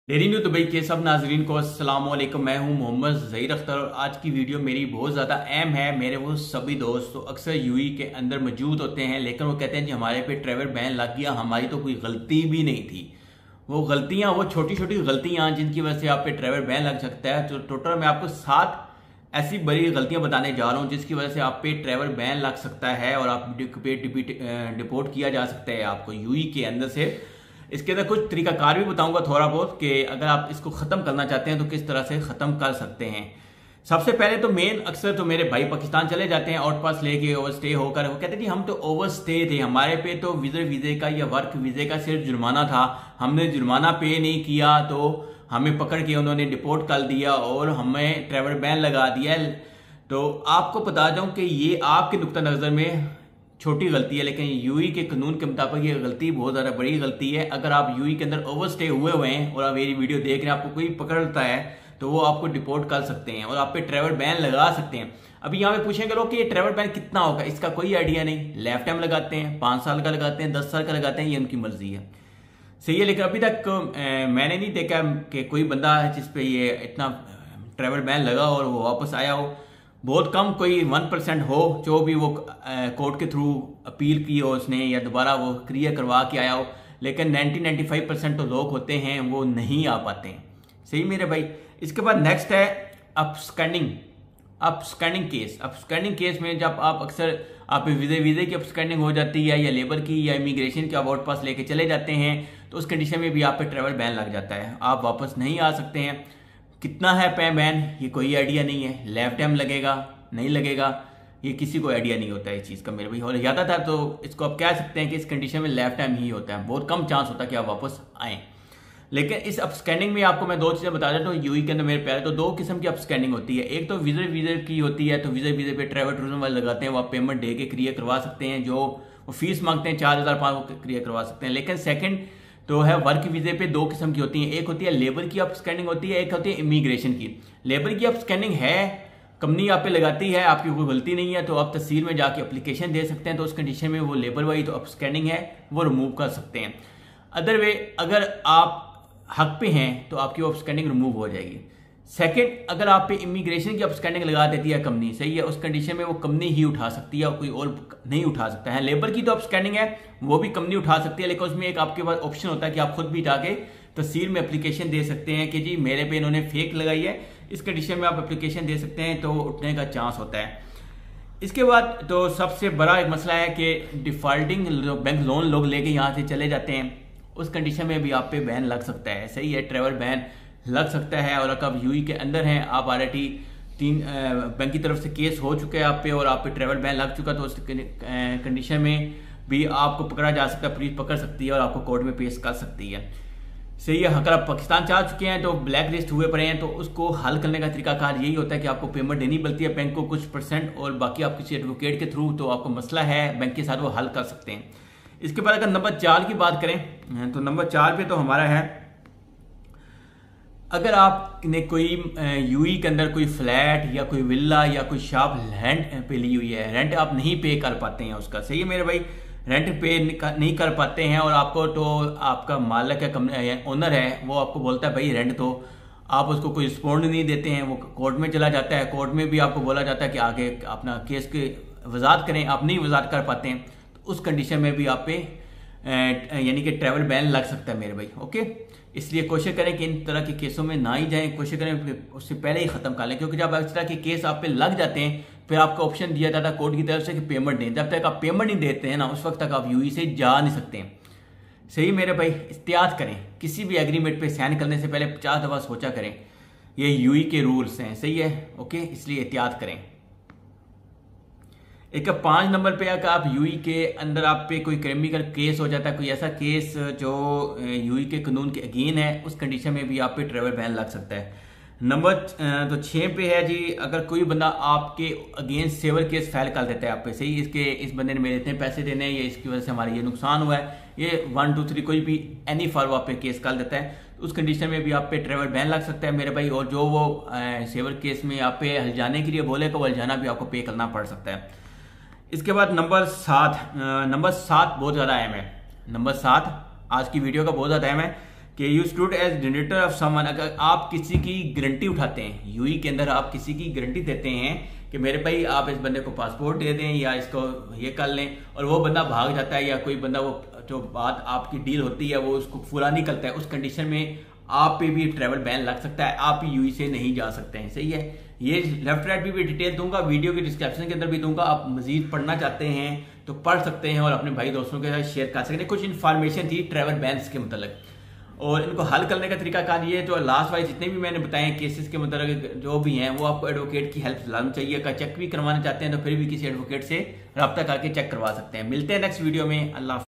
Daily news Dubai के सब नाजरीन को अस्सलाम वालेकुम। मैं हूं मोहम्मद ज़हीर अख्तर और आज की वीडियो मेरी बहुत ज़्यादा अहम है। मेरे वो सभी दोस्त तो अक्सर यूएई के अंदर मौजूद होते हैं, लेकिन वो कहते हैं जी हमारे पे ट्रैवल बैन लग गया, हमारी तो कोई गलती भी नहीं थी। वो गलतियां, वो छोटी छोटी गलतियां जिनकी वजह से आप पे ट्रैवल बैन लग सकता है। तो टोटल मैं आपको 7 ऐसी बड़ी गलतियां बताने जा रहा हूं जिसकी वजह से आप पे ट्रैवल बैन लग सकता है और आप पे डिपोर्ट किया जा सकता है आपको यूएई के अंदर से। इसके अंदर कुछ तरीकाकार भी बताऊंगा थोड़ा बहुत कि अगर आप इसको ख़त्म करना चाहते हैं तो किस तरह से ख़त्म कर सकते हैं। सबसे पहले तो मेन अक्सर तो मेरे भाई पाकिस्तान चले जाते हैं आउट पास लेके ओवर स्टे होकर। वो कहते हैं जी हम तो ओवर स्टे थे, हमारे पे तो वीज़े का या वर्क वीज़े का सिर्फ जुर्माना था, हमने जुर्माना पे नहीं किया तो हमें पकड़ के उन्होंने डिपोर्ट कर दिया और हमें ट्रैवल बैन लगा दिया। तो आपको बता दूं कि ये आपके नुक्ता नज़र में छोटी गलती है, लेकिन यूएई के कानून के मुताबिक ये गलती बहुत ज़्यादा बड़ी गलती है। अगर आप यूएई के अंदर ओवर स्टे हुए हैं और आप मेरी वीडियो देख रहे हैं, आपको कोई पकड़ता है तो वो आपको डिपोर्ट कर सकते हैं और आप पे ट्रैवल बैन लगा सकते हैं। अभी यहाँ पे पूछेंगे लोग कि ये ट्रैवल बैन कितना होगा, इसका कोई आइडिया नहीं। लाइफ टाइम लगाते हैं, 5 साल का लगाते हैं, 10 साल का लगाते हैं, ये उनकी मर्जी है, सही है। लेकिन अभी तक मैंने नहीं देखा कि कोई बंदा जिस पे ये इतना ट्रैवल बैन लगा और वो वापस आया हो। बहुत कम, कोई 1% हो जो भी वो कोर्ट के थ्रू अपील की हो उसने या दोबारा वो क्लियर करवा के आया हो, लेकिन 90-95% तो लोग होते हैं वो नहीं आ पाते हैं, सही मेरे भाई। इसके बाद नेक्स्ट है अपस्कैंडिंग केस में जब आप अक्सर आप वीज़े की अपस्कैंडिंग हो जाती है या लेबर की या इमिग्रेशन के आउट पास लेके चले जाते हैं तो उस कंडीशन में भी आप पे ट्रैवल बैन लग जाता है, आप वापस नहीं आ सकते हैं। कितना है पे बैन ये कोई आइडिया नहीं है, लाइफ टाइम लगेगा नहीं लगेगा ये किसी को आइडिया नहीं होता है इस चीज़ का मेरे भाई। और ज़्यादातर तो इसको आप कह सकते हैं कि इस कंडीशन में लाइफ टाइम ही होता है, बहुत कम चांस होता है कि आप वापस आएँ। लेकिन इस अपस्कैंडिंग में आपको मैं 2 चीज़ें बता देता हूँ। यूएई के अंदर मेरे प्यारे तो 2 किस्म की अपस्कैंडिंग होती है। एक तो वीज़े की होती है, तो वीज़े पे ट्रैवल टूरिज्म वाले लगाते हैं, वो आप पेमेंट दे के क्लियर करवा सकते हैं, जो वो फीस मांगते हैं 4000-5 क्लियर करवा सकते हैं। लेकिन सेकंड तो है वर्क वीज़े पे 2 किस्म की होती है, एक होती है लेबर की अपस्कैंडिंग होती है, एक होती है इमिग्रेशन की। लेबर की अपस्कैंडिंग है कंपनी आप पे लगाती है, आपकी कोई गलती नहीं है तो आप तहसील में जाके एप्लीकेशन दे सकते हैं, तो उस कंडीशन में वो लेबर वाली तो अपस्कैंडिंग है वो रिमूव कर सकते हैं। अदर वे अगर आप हक पे हैं तो आपकी अपस्कैंडिंग रिमूव हो जाएगी। सेकंड, अगर आप पे इमिग्रेशन की अपस्कैंडिंग लगा देती है कंपनी, सही है, उस कंडीशन में वो कंपनी ही उठा सकती है और कोई और नहीं उठा सकता है। लेबर की तो अपस्कैंडिंग है वो भी कंपनी उठा सकती है, लेकिन उसमें एक आपके पास ऑप्शन होता है कि आप खुद भी जाके तहसील में एप्लीकेशन दे सकते हैं कि जी मेरे पे इन्होंने फेक लगाई है, इस कंडीशन में आप एप्लीकेशन दे सकते हैं तो उठने का चांस होता है। इसके बाद तो सबसे बड़ा एक मसला है कि डिफॉल्टिंग बैंक लोन लोग लेके यहाँ से चले जाते हैं, उस कंडीशन में भी आप पे बैन लग सकता है, सही है, ट्रैवल बैन लग सकता है। और अगर आप यूएई के अंदर हैं, आप ऑलरेडी 3 बैंक की तरफ से केस हो चुके हैं आप पे और आप पे ट्रैवल बैन लग चुका, तो उस कंडीशन में भी आपको पकड़ा जा सकता है, पुलिस पकड़ सकती है और आपको कोर्ट में पेश कर सकती है, सही है। अगर आप पाकिस्तान जा चुके हैं तो ब्लैक लिस्ट हुए पड़े हैं तो उसको हल करने का तरीकाकार यही होता है कि आपको पेमेंट देनी पड़ती है बैंक को कुछ % और बाकी आप किसी एडवोकेट के थ्रू तो आपको मसला है बैंक के साथ वो हल कर सकते हैं। इसके बाद अगर नंबर 4 की बात करें तो नंबर 4 पे तो हमारा है, अगर आपने कोई यूएई के अंदर कोई फ्लैट या कोई विला या कोई शॉप रेंट पे ली हुई है, रेंट आप नहीं पे कर पाते हैं उसका, सही है मेरे भाई, रेंट पे नहीं कर पाते हैं और आपको तो आपका मालिक है ओनर है वो आपको बोलता है भाई रेंट, तो आप उसको कोई रिस्पॉन्ड नहीं देते हैं, वो कोर्ट में चला जाता है, कोर्ट में भी आपको बोला जाता है कि आगे अपना केस की वजाहत करें, आप नहीं वजाहत कर पाते हैं, उस कंडीशन में भी आप पे यानी कि ट्रैवल बैन लग सकता है मेरे भाई, ओके। इसलिए कोशिश करें कि इन तरह के केसों में ना ही जाएं, कोशिश करें उससे पहले ही खत्म कर लें, क्योंकि जब इस तरह के केस आप पे लग जाते हैं फिर आपको ऑप्शन दिया जाता है कोर्ट की तरफ से कि पेमेंट दें, जब तक आप पेमेंट नहीं देते हैं ना उस वक्त तक आप यूएई से जा नहीं सकते हैं, सही मेरे भाई। एहतियात करें, किसी भी एग्रीमेंट पे साइन करने से पहले 50 दफा सोचा करें, ये यूएई के रूल्स हैं, सही है, ओके, इसलिए एहतियात करें। एक 5 नंबर पे अगर आप यूएई के अंदर आप पे कोई क्रिमिनल केस हो जाता है, कोई ऐसा केस जो यूएई के कानून के अगेन है, उस कंडीशन में भी आप पे ट्रैवल बैन लग सकता है। नंबर तो 6 पे है जी, अगर कोई बंदा आपके अगेंस्ट सेवर केस फाइल कर देता है आप पे, सही, इसके इस बंदे ने मेरे इतने पैसे देने हैं, ये इसकी वजह से हमारा ये नुकसान हुआ है, ये 1 2 3 कोई भी एनी फॉर आप पे केस कर देता है, तो उस कंडीशन में भी आप पे ट्रैवल बैन लग सकता है मेरे भाई। और जो वो सेवर केस में आप पे हलजाने के लिए बोलेगा वो हलजाना भी आपको पे करना पड़ सकता है। इसके बाद नंबर 7 बहुत ज़्यादा अहम है, नंबर 7 आज की वीडियो का बहुत ज़्यादा अहम है कि you stood as generator of someone, अगर आप किसी की गारंटी उठाते हैं, यूई के अंदर आप किसी की गारंटी देते हैं कि मेरे भाई आप इस बंदे को पासपोर्ट दे दें या इसको ये कर लें, और वो बंदा भाग जाता है या कोई बंदा वो जो बात आपकी डील होती है वो उसको पूरा नहीं करता है, उस कंडीशन में आप पे भी ट्रैवल बैन लग सकता है, आप यूई से नहीं जा सकते हैं। सही है, ये लेफ्ट राइट भी डिटेल दूंगा, वीडियो के डिस्क्रिप्शन के अंदर भी दूंगा, आप मजीद पढ़ना चाहते हैं तो पढ़ सकते हैं और अपने भाई दोस्तों के साथ शेयर कर सकते हैं। कुछ इन्फॉर्मेशन थी ट्रैवल बैन्स के मतलब, और इनको हल करने का तरीका कार ये है, तो लास्ट वाइज जितने भी मैंने बताए केसेस के मतलब जो भी हैं वो आपको एडवोकेट की हेल्प लानी चाहिए। अगर चेक भी करवाना चाहते हैं तो फिर भी किसी एडवोकेट से रब्ता करके चेक करवा सकते हैं। मिलते हैं नेक्स्ट वीडियो में। अल्लाह।